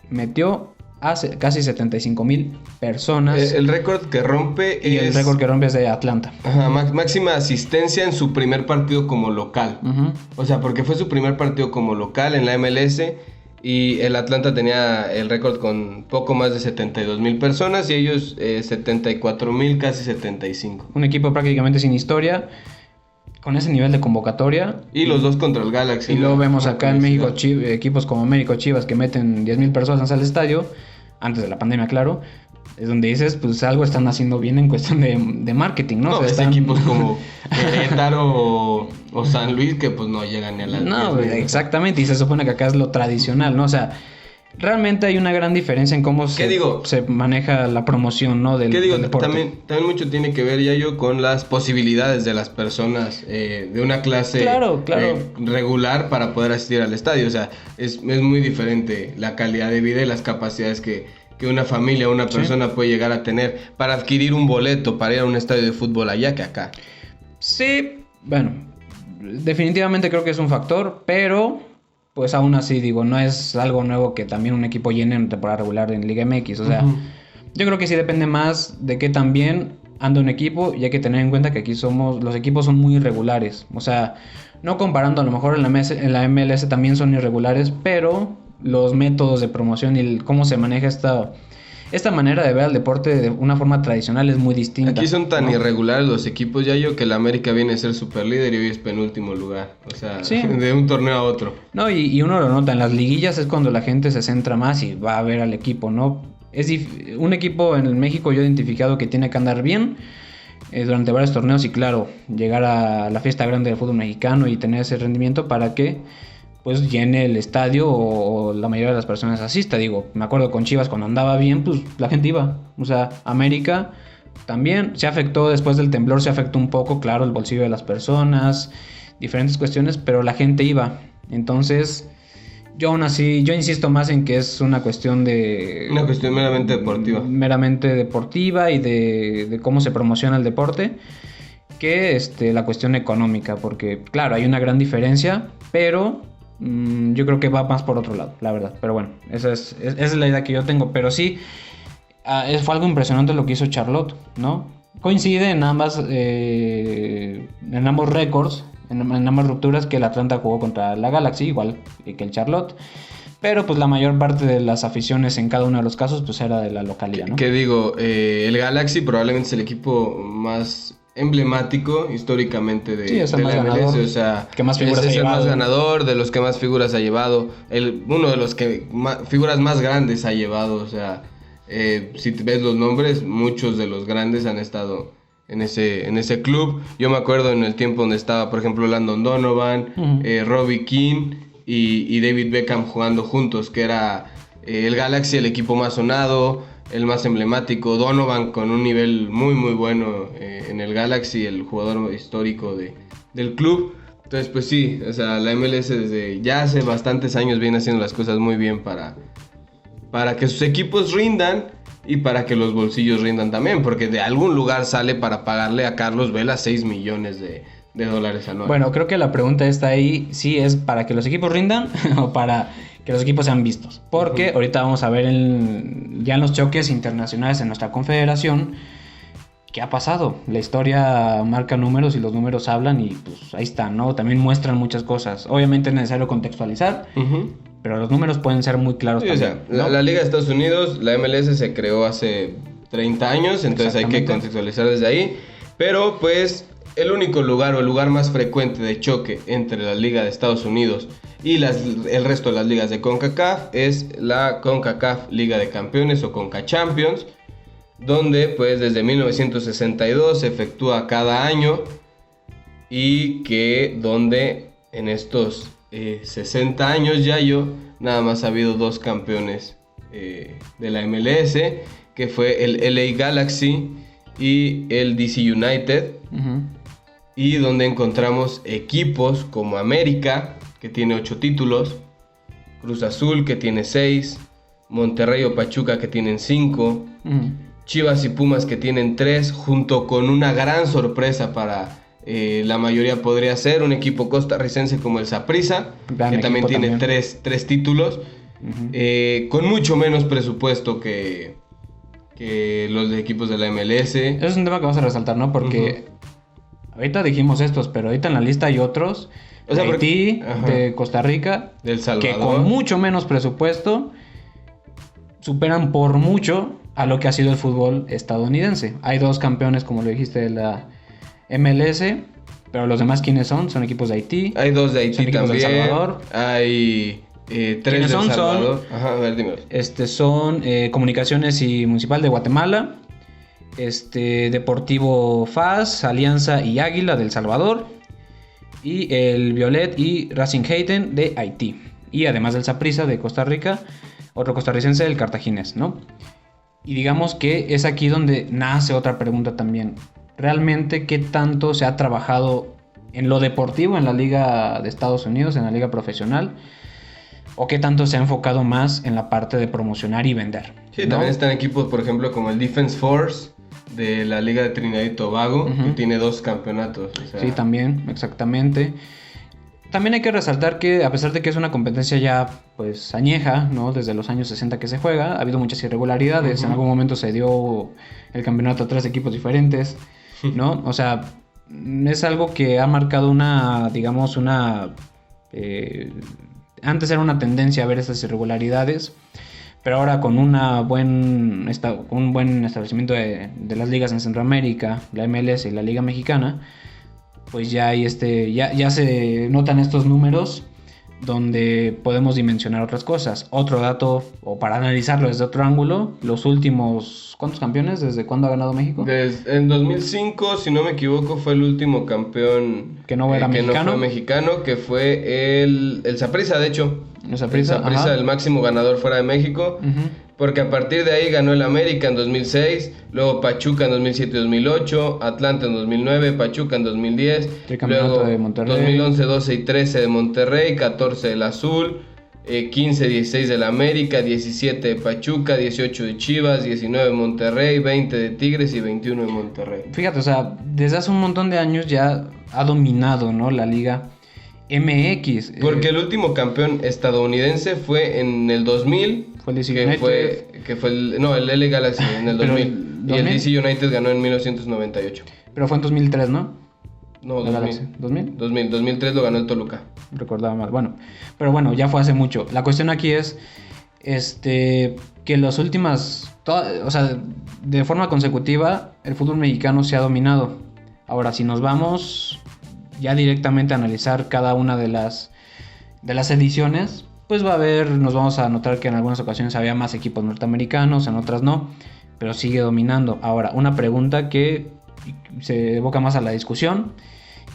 metió a casi 75,000 personas. El récord que rompe el récord que rompe es de Atlanta. Ajá, máxima asistencia en su primer partido como local. O sea, porque fue su primer partido como local en la MLS. Y el Atlanta tenía el récord con poco más de 72,000 personas y ellos 74,000, casi 75. Un equipo prácticamente sin historia, con ese nivel de convocatoria. Y los dos contra el Galaxy. Y luego vemos acá en México equipos como América o Chivas que meten 10,000 personas al estadio, antes de la pandemia, claro. Es donde dices, pues algo están haciendo bien en cuestión de marketing, ¿no? No, o sea, equipos como Querétaro o San Luis que pues no llegan ni a la... No, exactamente, y se supone que acá es lo tradicional, ¿no? O sea, realmente hay una gran diferencia en cómo ¿Qué digo? se maneja la promoción, ¿no? ¿Qué digo? del deporte. También mucho tiene que ver, Yayo, con las posibilidades de las personas de una clase Claro. regular para poder asistir al estadio. O sea, es muy diferente la calidad de vida y las capacidades que una familia o una persona puede llegar a tener para adquirir un boleto para ir a un estadio de fútbol allá que acá. Sí, bueno, definitivamente creo que es un factor, pero pues aún así digo, no es algo nuevo que también un equipo llene en temporada regular en Liga MX, o sea, yo creo que sí depende más de que también anda un equipo y hay que tener en cuenta que aquí los equipos son muy irregulares, o sea, no comparando a lo mejor en la MLS también son irregulares, pero los métodos de promoción y cómo se maneja esta manera de ver al deporte de una forma tradicional es muy distinta. Aquí son tan ¿no? irregulares los equipos, Yayo, que el América viene a ser super líder y hoy es penúltimo lugar. O sea, de un torneo a otro. No, y uno lo nota, en las liguillas es cuando la gente se centra más y va a ver al equipo, ¿no? Un equipo en México yo he identificado que tiene que andar bien durante varios torneos y claro, llegar a la fiesta grande del fútbol mexicano y tener ese rendimiento para que pues llene el estadio o la mayoría de las personas asista. Digo, me acuerdo con Chivas cuando andaba bien, pues la gente iba. O sea, América también se afectó después del temblor, se afectó un poco, claro, el bolsillo de las personas, diferentes cuestiones, pero la gente iba. Entonces, yo aún así, yo insisto más en que es una cuestión meramente deportiva. Meramente deportiva y de cómo se promociona el deporte que la cuestión económica, porque claro, hay una gran diferencia, pero yo creo que va más por otro lado, la verdad. Pero bueno, esa es la idea que yo tengo. Pero sí, fue algo impresionante lo que hizo Charlotte, ¿no? Coincide en ambos récords, en ambas rupturas, que el Atlanta jugó contra la Galaxy, igual que el Charlotte. Pero pues la mayor parte de las aficiones en cada uno de los casos pues era de la localidad, ¿no? ¿Qué digo? El Galaxy probablemente es el equipo más emblemático históricamente de más la MLS, ganador, o sea, que más figuras es ha el más llevado. ganador, de los que más figuras ha llevado, uno de los que figuras más grandes ha llevado, o sea, si ves los nombres, muchos de los grandes han estado en ese club. Yo me acuerdo en el tiempo donde estaba, por ejemplo, Landon Donovan, Robbie Keane y David Beckham jugando juntos, que era el Galaxy el equipo más sonado, el más emblemático, Donovan con un nivel muy muy bueno en el Galaxy, el jugador histórico del club. Entonces pues sí, o sea, la MLS desde ya hace bastantes años viene haciendo las cosas muy bien para que sus equipos rindan y para que los bolsillos rindan también, porque de algún lugar sale para pagarle a Carlos Vela 6 millones de dólares anuales. Bueno, creo que la pregunta está ahí, si es para que los equipos rindan o para que los equipos sean vistos. Porque ahorita vamos a ver ya en los choques internacionales en nuestra confederación qué ha pasado. La historia marca números y los números hablan y pues ahí están, ¿no? También muestran muchas cosas. Obviamente es necesario contextualizar, pero los números pueden ser muy claros sí, también, o sea, ¿no? la Liga de Estados Unidos, la MLS se creó hace 30 años, entonces hay que contextualizar desde ahí. Pero pues el único lugar o el lugar más frecuente de choque entre la Liga de Estados Unidos y el resto de las ligas de CONCACAF es la CONCACAF Liga de Campeones o CONCACHAMPIONS, donde pues desde 1962 se efectúa cada año y que donde en estos 60 años ya nada más ha habido 2 campeones de la MLS, que fue el LA Galaxy y el DC United, y donde encontramos equipos como América, que tiene 8 títulos, Cruz Azul, que tiene 6, Monterrey o Pachuca, que tienen 5, Chivas y Pumas, que tienen 3, junto con una gran sorpresa para la mayoría podría ser un equipo costarricense como el Saprissa, que también tiene 3 títulos, con mucho menos presupuesto que los de equipos de la MLS. Eso es un tema que vamos a resaltar, ¿no? Porque ahorita dijimos estos, pero ahorita en la lista hay otros, o sea, de Haití, de Costa Rica, del Salvador, que con mucho menos presupuesto superan por mucho a lo que ha sido el fútbol estadounidense. Hay 2 campeones, como lo dijiste, de la MLS, pero los demás, ¿quiénes son? Son equipos de Haití. Hay 2 de Haití también. Del Salvador. Hay 3 del Salvador. A ver, dímelo. Son Comunicaciones y Municipal de Guatemala, Deportivo FAS, Alianza y Águila del Salvador, y el Violet y Racing Hayden de Haití. Y además del Saprissa de Costa Rica, otro costarricense, el Cartaginés, ¿no? Y digamos que es aquí donde nace otra pregunta también. ¿Realmente qué tanto se ha trabajado en lo deportivo en la liga de Estados Unidos, en la liga profesional? ¿O qué tanto se ha enfocado más en la parte de promocionar y vender? Sí, ¿no? también están equipos, por ejemplo, como el Defense Force de la Liga de Trinidad y Tobago, que tiene 2 campeonatos. O sea... Sí, también, exactamente. También hay que resaltar que a pesar de que es una competencia ya pues añeja, ¿no? Desde los años 60 que se juega, ha habido muchas irregularidades. En algún momento se dio el campeonato a 3 equipos diferentes, ¿no? O sea, es algo que ha marcado una, digamos, antes era una tendencia a ver estas irregularidades, pero ahora con un buen establecimiento de las ligas en Centroamérica, la MLS y la Liga Mexicana, pues ya hay ya se notan estos números donde podemos dimensionar otras cosas. Otro dato, o para analizarlo desde otro ángulo, los últimos, ¿cuántos campeones? ¿Desde cuándo ha ganado México? En 2005, si no me equivoco, fue el último campeón que no era mexicano. No fue mexicano, que fue el Saprissa, de hecho. El Saprissa, el máximo ganador fuera de México. Porque a partir de ahí ganó el América en 2006, luego Pachuca en 2007 y 2008, Atlanta en 2009, Pachuca en 2010, luego de Monterrey. 2011, 12 y 13 de Monterrey, 14 del Azul, 15, 16 del América, 17 de Pachuca, 18 de Chivas, 19 de Monterrey, 20 de Tigres y 21 de Monterrey. Fíjate, o sea, desde hace un montón de años ya ha dominado, ¿no?, la Liga MX. Porque el último campeón estadounidense fue en el 2000. Fue el DC United. Que fue el LA Galaxy en el 2000. Y el DC United ganó en 1998. Pero fue en 2003, ¿no? No, 2000. 2003 lo ganó el Toluca. Recordaba mal. Bueno, pero bueno, ya fue hace mucho. La cuestión aquí es que las últimas, o sea, de forma consecutiva, el fútbol mexicano se ha dominado. Ahora, si nos vamos ya directamente a analizar cada una de las ediciones, pues nos vamos a notar que en algunas ocasiones había más equipos norteamericanos, en otras no, pero sigue dominando. Ahora, una pregunta que se evoca más a la discusión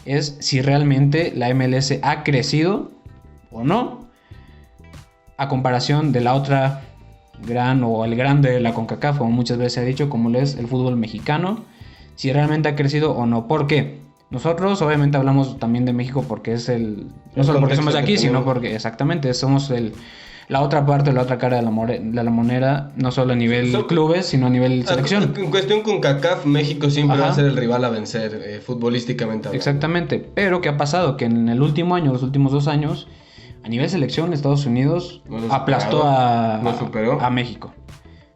es si realmente la MLS ha crecido o no a comparación de la otra gran, o el grande de la CONCACAF, como muchas veces se ha dicho, como es el fútbol mexicano, si realmente ha crecido o no. ¿Por qué? Nosotros obviamente hablamos también de México porque es no solo porque somos de aquí, sino porque exactamente somos la otra parte, la otra cara de la moneda, no solo a nivel clubes, sino a nivel selección. En cuestión con CONCACAF, México siempre va a ser el rival a vencer, futbolísticamente hablando. Exactamente, pero ¿qué ha pasado? Que en el último año, los últimos 2 años, a nivel selección, Estados Unidos aplastó a México.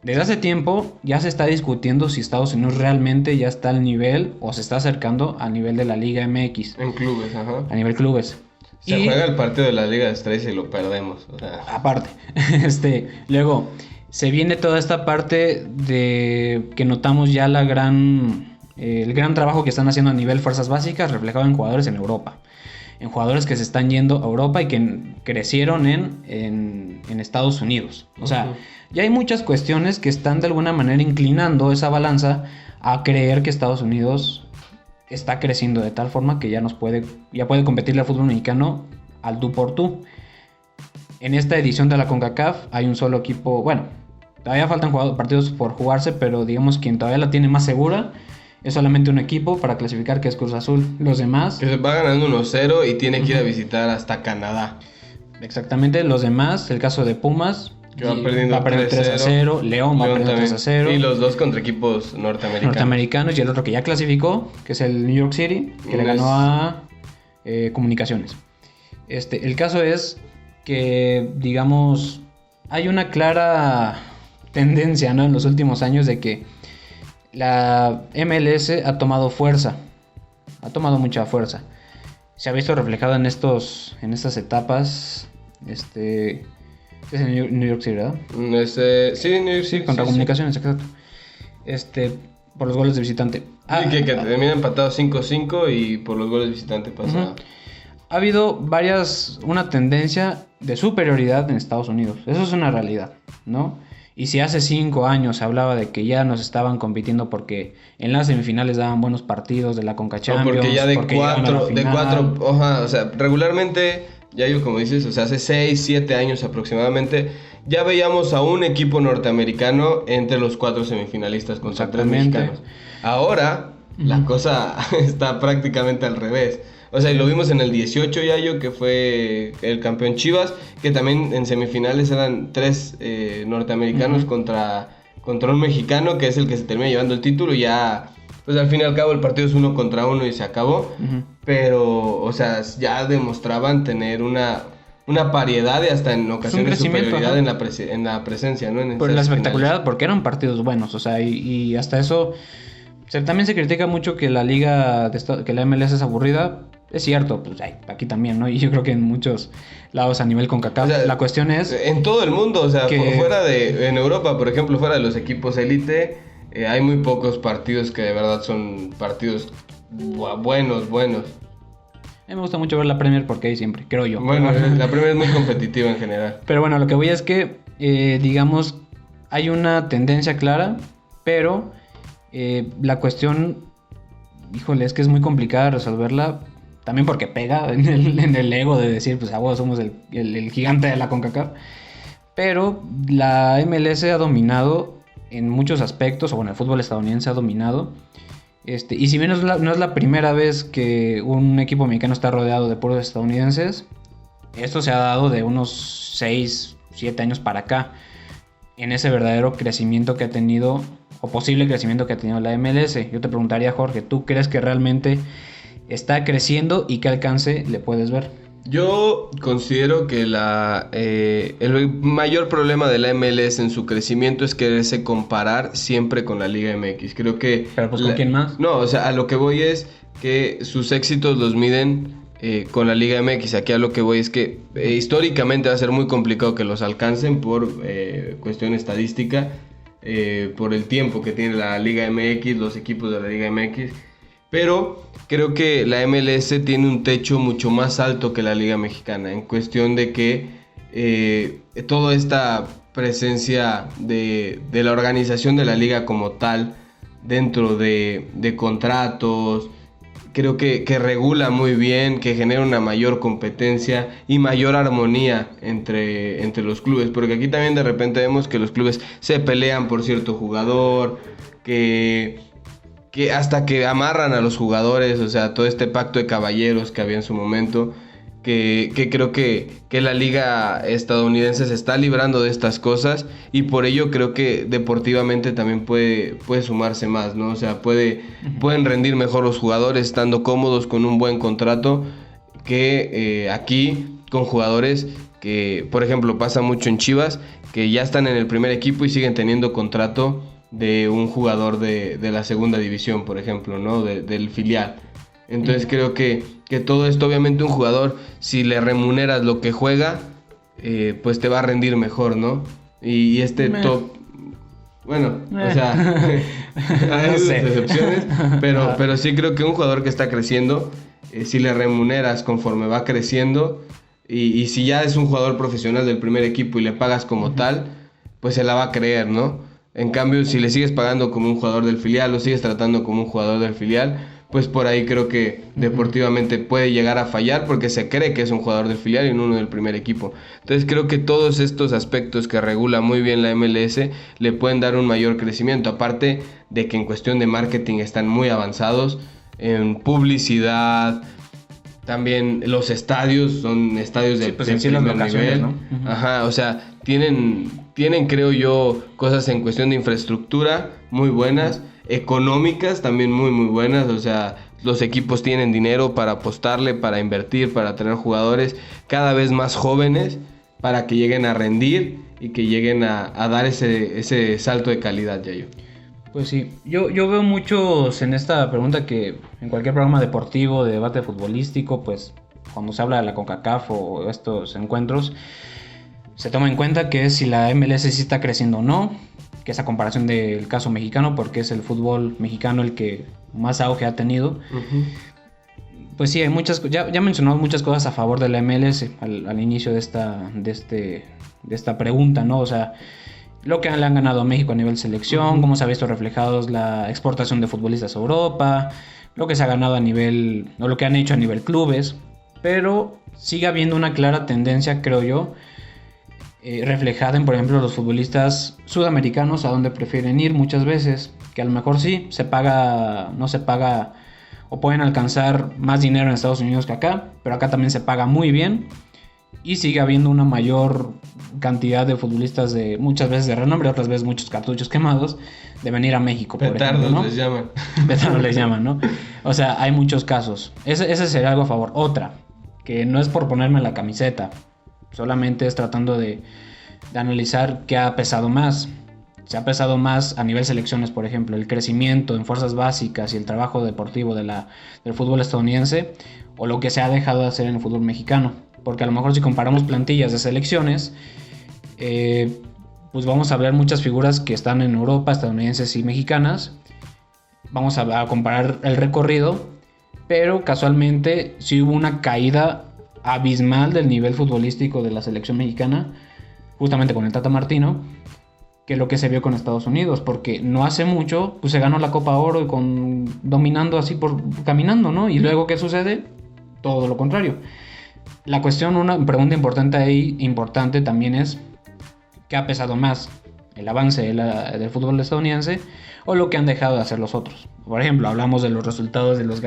Desde hace tiempo ya se está discutiendo si Estados Unidos realmente ya está al nivel o se está acercando al nivel de la Liga MX. En clubes, ajá. A nivel clubes. Se juega el partido de la Liga de Estrellas y lo perdemos. O sea. Aparte. Luego, se viene toda esta parte de que notamos ya el gran trabajo que están haciendo a nivel fuerzas básicas reflejado en jugadores en Europa. En jugadores que se están yendo a Europa y que crecieron en Estados Unidos. O sea, ya hay muchas cuestiones que están de alguna manera inclinando esa balanza a creer que Estados Unidos está creciendo de tal forma que ya puede competirle al fútbol mexicano al tú por tú. En esta edición de la CONCACAF hay un solo equipo, bueno, todavía faltan partidos por jugarse, pero digamos quien todavía la tiene más segura es solamente un equipo para clasificar, que es Cruz Azul. Los demás... Que se va ganando 1-0 y tiene que ir a visitar hasta Canadá. Exactamente, los demás, el caso de Pumas... Que va perdiendo 3-0, León va perdiendo 3-0. Y los dos contra equipos norteamericanos. Y el otro que ya clasificó, que es el New York City, que le ganó a Comunicaciones. El caso es que, digamos, hay una clara tendencia, ¿no?, en los últimos años de que la MLS ha tomado fuerza. Ha tomado mucha fuerza. Se ha visto reflejado en estas etapas. Es en New York City, ¿verdad? Sí, New York City. Contra Comunicaciones, exacto. Por los goles de visitante. Que termina empatado 5-5 y por los goles de visitante pasa. Ha habido una tendencia de superioridad en Estados Unidos. Eso es una realidad, ¿no? Y si hace 5 años se hablaba de que ya nos estaban compitiendo porque en las semifinales daban buenos partidos de la Conca Champions. O porque ya de 4, o sea, regularmente, ya yo como dices, o sea, hace 6, 7 años aproximadamente, ya veíamos a un equipo norteamericano entre los 4 semifinalistas contra 3 mexicanos. Ahora la cosa está prácticamente al revés. O sea, y lo vimos en el 18, Yayo, que fue el campeón Chivas, que también en semifinales eran 3 norteamericanos contra un mexicano, que es el que se termina llevando el título. Y ya, pues al fin y al cabo el partido es 1 contra 1 y se acabó. Pero, o sea, ya demostraban tener una paridad y hasta en ocasiones superioridad en la presencia, ¿no? Por la espectacularidad, porque eran partidos buenos, o sea, y hasta eso... también se critica mucho que la liga, que la MLS es aburrida. Es cierto, pues aquí también, ¿no? Y yo creo que en muchos lados a nivel CONCACAF. O sea, la cuestión es... En todo el mundo, o sea, en Europa, por ejemplo, fuera de los equipos élite, hay muy pocos partidos que de verdad son partidos buenos. A mí me gusta mucho ver la Premier porque hay siempre, creo yo. Bueno, la Premier es muy competitiva en general. Pero bueno, lo que voy es que, digamos, hay una tendencia clara, pero la cuestión, híjole, es que es muy complicada resolverla. También porque pega en el ego de decir, pues somos el gigante de la CONCACAF. Pero la MLS ha dominado en muchos aspectos, o bueno, el fútbol estadounidense ha dominado. Y si bien no es la primera vez que un equipo mexicano está rodeado de puros estadounidenses, esto se ha dado de unos 6, 7 años para acá, en ese verdadero crecimiento que ha tenido, o posible crecimiento que ha tenido la MLS. Yo te preguntaría, Jorge, ¿tú crees que realmente está creciendo y qué alcance le puedes ver? Yo considero que el mayor problema de la MLS en su crecimiento es quererse comparar siempre con la Liga MX. Creo que... ¿Pero pues con quién más? No, o sea, a lo que voy es que sus éxitos los miden con la Liga MX. Aquí a lo que voy es que históricamente va a ser muy complicado que los alcancen por cuestión estadística, por el tiempo que tiene la Liga MX, los equipos de la Liga MX. Pero creo que la MLS tiene un techo mucho más alto que la Liga Mexicana, en cuestión de que toda esta presencia de la organización de la liga como tal, dentro de contratos, creo que regula muy bien, que genera una mayor competencia y mayor armonía entre los clubes, porque aquí también de repente vemos que los clubes se pelean por cierto jugador, que hasta que amarran a los jugadores, o sea, todo este pacto de caballeros que había en su momento, que creo que la liga estadounidense se está librando de estas cosas, y por ello creo que deportivamente también puede sumarse más, ¿no? O sea, pueden rendir mejor los jugadores estando cómodos con un buen contrato, que aquí con jugadores que, por ejemplo, pasa mucho en Chivas, que ya están en el primer equipo y siguen teniendo contrato de un jugador de la segunda división, por ejemplo, ¿no? Del filial. Entonces creo que todo esto, obviamente un jugador, si le remuneras lo que juega, pues te va a rendir mejor, ¿no? Y top... Bueno, o sea, hay No sé. excepciones, pero sí creo que un jugador que está creciendo, si le remuneras conforme va creciendo, y si ya es un jugador profesional del primer equipo y le pagas como tal, pues se la va a creer, ¿no? En cambio, si le sigues pagando como un jugador del filial, lo sigues tratando como un jugador del filial, pues por ahí creo que deportivamente puede llegar a fallar, porque se cree que es un jugador del filial y no uno del primer equipo. Entonces creo que todos estos aspectos que regula muy bien la MLS le pueden dar un mayor crecimiento, aparte de que en cuestión de marketing están muy avanzados, en publicidad, también los estadios son estadios de primer nivel, ¿no? Ajá, o sea, tienen creo yo cosas en cuestión de infraestructura muy buenas, económicas también muy muy buenas, o sea, los equipos tienen dinero para apostarle, para invertir, para tener jugadores cada vez más jóvenes para que lleguen a rendir y que lleguen a dar ese salto de calidad, Yayo. Pues sí, yo veo muchos en esta pregunta que en cualquier programa deportivo, de debate futbolístico, pues cuando se habla de la CONCACAF o estos encuentros, se toma en cuenta que si la MLS sí está creciendo o no, que esa comparación del caso mexicano, porque es el fútbol mexicano el que más auge ha tenido. Pues sí, hay muchas, ya mencionamos muchas cosas a favor de la MLS al inicio de esta pregunta, ¿no? O sea, lo que le han ganado a México a nivel selección, cómo se ha visto reflejados la exportación de futbolistas a Europa, lo que se ha ganado a nivel, o lo que han hecho a nivel clubes, pero sigue habiendo una clara tendencia, creo yo, reflejada en, por ejemplo, los futbolistas sudamericanos, a donde prefieren ir muchas veces, que a lo mejor sí, no se paga o pueden alcanzar más dinero en Estados Unidos que acá, pero acá también se paga muy bien y sigue habiendo una mayor cantidad de futbolistas de muchas veces de renombre, otras veces muchos cartuchos quemados, de venir a México, por ejemplo, ¿no? Les llaman. Petardos les llaman, ¿no? O sea, hay muchos casos. Ese sería algo a favor. Otra, que no es por ponerme la camiseta, solamente es tratando de analizar qué ha pesado más. Se ha pesado más a nivel selecciones, por ejemplo, el crecimiento en fuerzas básicas y el trabajo deportivo del fútbol estadounidense, o lo que se ha dejado de hacer en el fútbol mexicano. Porque a lo mejor si comparamos plantillas de selecciones, pues vamos a ver muchas figuras que están en Europa, estadounidenses y mexicanas. Vamos a comparar el recorrido, pero casualmente sí hubo una caída abismal del nivel futbolístico de la selección mexicana, justamente con el Tata Martino, que lo que se vio con Estados Unidos, porque no hace mucho pues se ganó la Copa Oro y dominando así caminando, ¿no? Y luego ¿qué sucede? Todo lo contrario. La cuestión, una pregunta importante también es ¿qué ha pesado más? ¿El avance del fútbol estadounidense o lo que han dejado de hacer los otros? Por ejemplo, hablamos de los resultados de los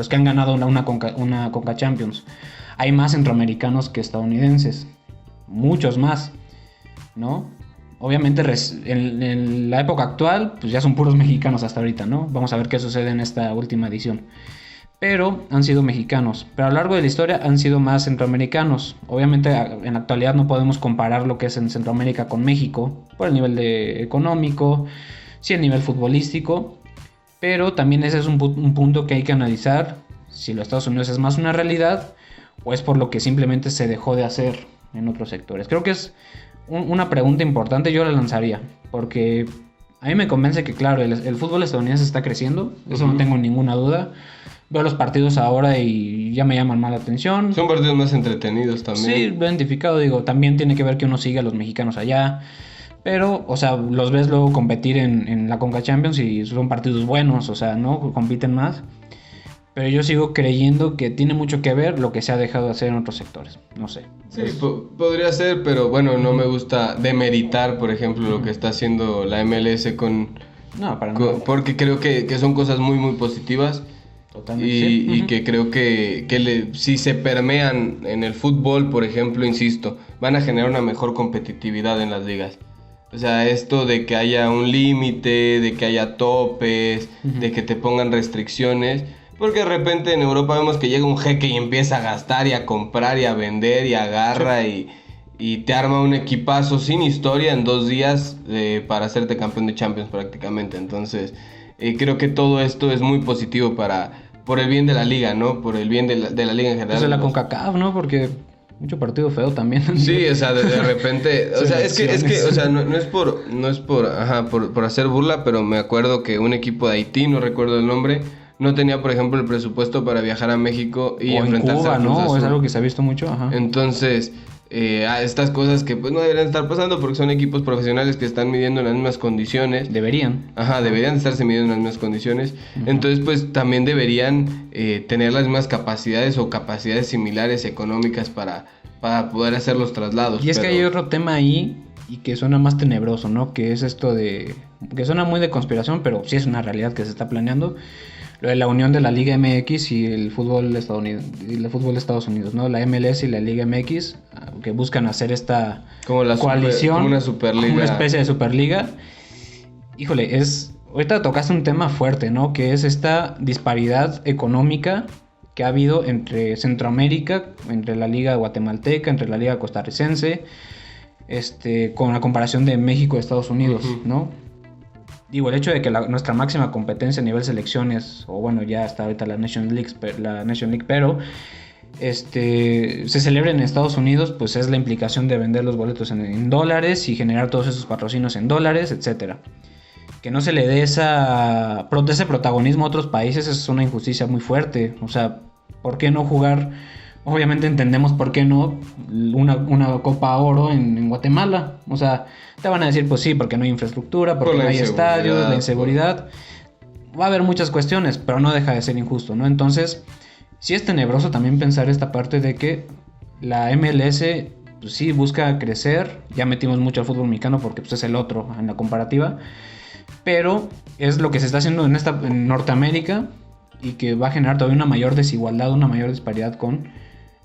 que han ganado una Conca Champions. Hay más centroamericanos que estadounidenses, muchos más, ¿no? Obviamente en la época actual pues ya son puros mexicanos hasta ahorita, ¿no? Vamos a ver qué sucede en esta última edición. Pero han sido mexicanos, pero a lo largo de la historia han sido más centroamericanos. Obviamente en la actualidad no podemos comparar lo que es en Centroamérica con México por el nivel económico, sí el nivel futbolístico, pero también ese es un punto que hay que analizar, si los Estados Unidos es más una realidad o es por lo que simplemente se dejó de hacer en otros sectores. Creo que es una pregunta importante, yo la lanzaría, porque a mí me convence que claro, el fútbol estadounidense está creciendo, eso no tengo ninguna duda. Veo los partidos ahora y ya me llaman más la atención. Son partidos más entretenidos también. Sí, lo he identificado, digo, también tiene que ver que uno sigue a los mexicanos allá. Pero, o sea, los ves luego competir en la Conca Champions y son partidos buenos, o sea, ¿no? Compiten más. Pero yo sigo creyendo que tiene mucho que ver lo que se ha dejado de hacer en otros sectores. No sé. Sí, podría ser, pero bueno, no me gusta demeritar, por ejemplo, lo que está haciendo la MLS No, para nada. Porque creo que son cosas muy, muy positivas. Totalmente. Y que creo que si se permean en el fútbol, por ejemplo, insisto, van a generar una mejor competitividad en las ligas. O sea, esto de que haya un límite, de que haya topes, de que te pongan restricciones. Porque de repente en Europa vemos que llega un jeque y empieza a gastar y a comprar y a vender y agarra y te arma un equipazo sin historia en 2 días para hacerte campeón de Champions prácticamente. Entonces creo que todo esto es muy positivo por el bien de la liga, ¿no? Por el bien de la liga en general. Pues de la CONCACAF, ¿no? Porque mucho partido feo también. Sí, o sea, de repente, o sea, es que, o sea, no es por hacer burla, pero me acuerdo que un equipo de Haití, no recuerdo el nombre, no tenía, por ejemplo, el presupuesto para viajar a México y o enfrentarse en Cuba, a Cruz ¿no? Azul. Es algo que se ha visto mucho, ajá. Entonces, estas cosas que pues no deberían estar pasando porque son equipos profesionales que están midiendo en las mismas condiciones. Deberían. Ajá, deberían estarse midiendo en las mismas condiciones. Entonces, pues también deberían tener las mismas capacidades o capacidades similares económicas para poder hacer los traslados. Y es que hay otro tema ahí y que suena más tenebroso, ¿no? Que es esto de... que suena muy de conspiración, pero sí es una realidad que se está planeando. Lo de la unión de la Liga MX y el fútbol estadounidense, y el fútbol de Estados Unidos, ¿no? La MLS y la Liga MX, que buscan hacer esta como coalición, como una superliga, como una especie de superliga. Híjole, ahorita tocaste un tema fuerte, ¿no? Que es esta disparidad económica que ha habido entre Centroamérica, entre la Liga guatemalteca, entre la Liga costarricense, con la comparación de México y Estados Unidos, ¿no? Digo, el hecho de que nuestra máxima competencia a nivel selecciones, o bueno, ya está ahorita la Nation League, pero se celebra en Estados Unidos, pues es la implicación de vender los boletos en dólares y generar todos esos patrocinios en dólares, etcétera. Que no se le dé ese protagonismo a otros países es una injusticia muy fuerte. O sea, ¿por qué no jugar? Obviamente entendemos por qué no una Copa Oro en Guatemala. O sea, te van a decir, pues sí, porque no hay infraestructura, porque no hay estadios, la inseguridad. Va a haber muchas cuestiones, pero no deja de ser injusto, ¿no? Entonces, sí es tenebroso también pensar esta parte de que la MLS pues sí, busca crecer. Ya metimos mucho al fútbol mexicano porque pues, es el otro en la comparativa. Pero es lo que se está haciendo en Norteamérica y que va a generar todavía una mayor desigualdad, una mayor disparidad con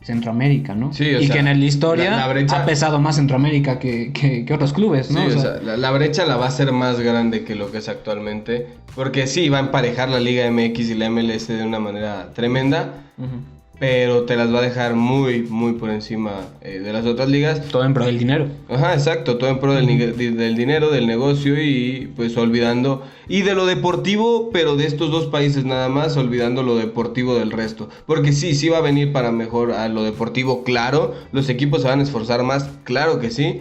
Centroamérica, ¿no? Sí, y sea, que en la historia la brecha ha pesado más Centroamérica que otros clubes, ¿no? Sí, o sea, la brecha la va a ser más grande que lo que es actualmente. Porque sí, va a emparejar la Liga MX y la MLS de una manera tremenda. Uh-huh. Pero te las va a dejar muy, muy por encima de las otras ligas. Todo en pro del dinero. Ajá, exacto, todo en pro del dinero, del negocio y pues olvidando... Y de lo deportivo, pero de estos dos países nada más, olvidando lo deportivo del resto. Porque sí va a venir para mejor a lo deportivo, claro. Los equipos se van a esforzar más, claro que sí.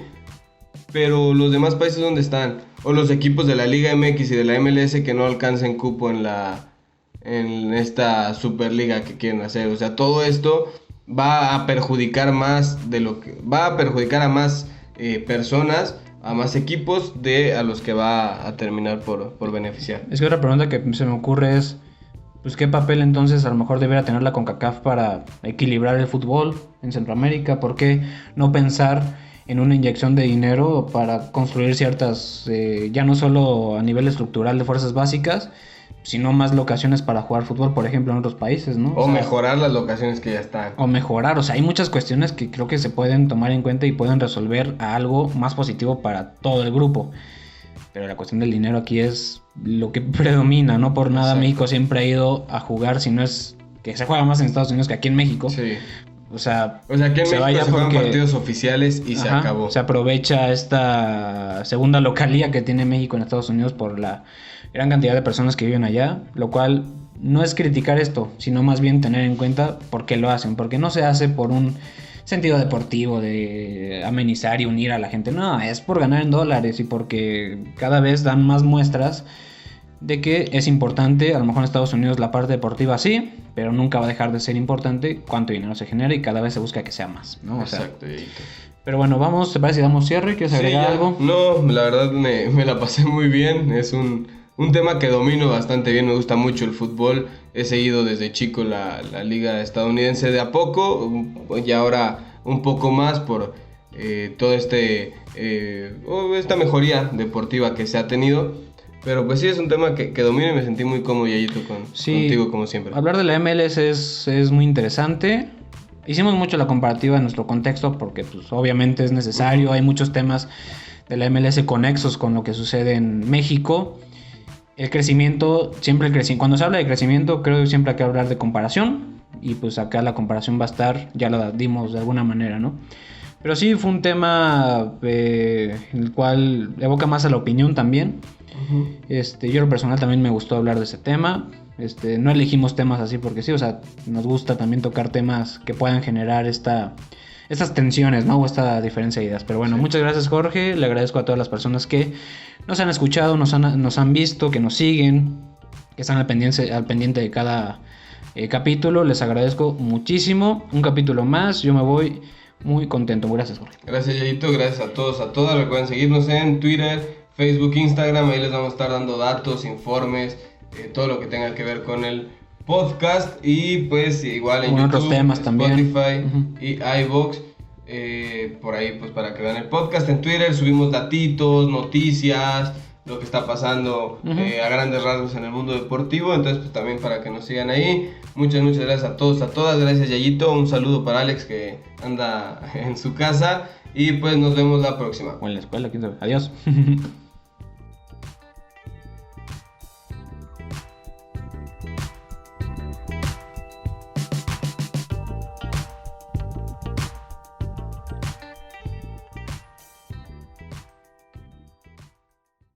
Pero los demás países, ¿dónde están? O los equipos de la Liga MX y de la MLS que no alcancen cupo en esta Superliga que quieren hacer. O sea, todo esto va a perjudicar más de lo que... Va a perjudicar a más personas, a más equipos a los que va a terminar por beneficiar. Es que otra pregunta que se me ocurre es... Pues qué papel entonces a lo mejor debería tener la CONCACAF para equilibrar el fútbol en Centroamérica. ¿Por qué no pensar en una inyección de dinero para construir ciertas... ya no solo a nivel estructural de fuerzas básicas, sino más locaciones para jugar fútbol, por ejemplo, en otros países, ¿no? O sea, mejorar las locaciones que ya están. O mejorar, o sea, hay muchas cuestiones que creo que se pueden tomar en cuenta y pueden resolver a algo más positivo para todo el grupo. Pero la cuestión del dinero aquí es lo que predomina, no por nada. Exacto. México siempre ha ido a jugar, si no es que se juega más en Estados Unidos que aquí en México. Sí. O sea, aquí en México se juegan partidos oficiales y se acabó. Se aprovecha esta segunda localía que tiene México en Estados Unidos por la gran cantidad de personas que viven allá, lo cual no es criticar esto, sino más bien tener en cuenta por qué lo hacen, porque no se hace por un sentido deportivo de amenizar y unir a la gente, no, es por ganar en dólares y porque cada vez dan más muestras de que es importante, a lo mejor en Estados Unidos la parte deportiva sí, pero nunca va a dejar de ser importante cuánto dinero se genera y cada vez se busca que sea más, ¿no? Exacto. Pero bueno, vamos, ¿te parece si damos cierre? ¿Quieres agregar algo? No, la verdad me la pasé muy bien, es un tema que domino bastante bien, me gusta mucho el fútbol, he seguido desde chico la liga estadounidense de a poco y ahora un poco más por todo esta mejoría deportiva que se ha tenido. Pero pues sí, es un tema que domino y me sentí muy cómodo, Yayito, contigo como siempre. Hablar de la MLS es muy interesante. Hicimos mucho la comparativa en nuestro contexto porque pues obviamente es necesario, hay muchos temas de la MLS conexos con lo que sucede en México. El crecimiento, cuando se habla de crecimiento, creo que siempre hay que hablar de comparación. Y pues acá la comparación va a estar, ya la dimos de alguna manera, ¿no? Pero sí, fue un tema en el cual evoca más a la opinión también. Uh-huh. Yo en lo personal también me gustó hablar de ese tema. No elegimos temas así porque sí, o sea, nos gusta también tocar temas que puedan generar estas tensiones, ¿no? O esta diferencia de ideas. Pero bueno, sí. Muchas gracias, Jorge. Le agradezco a todas las personas que nos han escuchado, nos han visto, que nos siguen, que están al pendiente de cada capítulo. Les agradezco muchísimo. Un capítulo más. Yo me voy muy contento. Gracias, Jorge. Gracias, Yayito. Gracias a todos, a todas. Recuerden seguirnos en Twitter, Facebook, Instagram. Ahí les vamos a estar dando datos, informes, todo lo que tenga que ver con el podcast. Y pues igual en YouTube, otros temas Spotify también. Y iVoox. Por ahí pues para que vean el podcast. En Twitter subimos datitos, noticias, lo que está pasando a grandes rasgos en el mundo deportivo. Entonces pues también para que nos sigan ahí. Muchas gracias a todos, a todas. Gracias, Yayito. Un saludo para Alex que anda en su casa. Y pues nos vemos la próxima. O en la escuela, quién sabe. Adiós.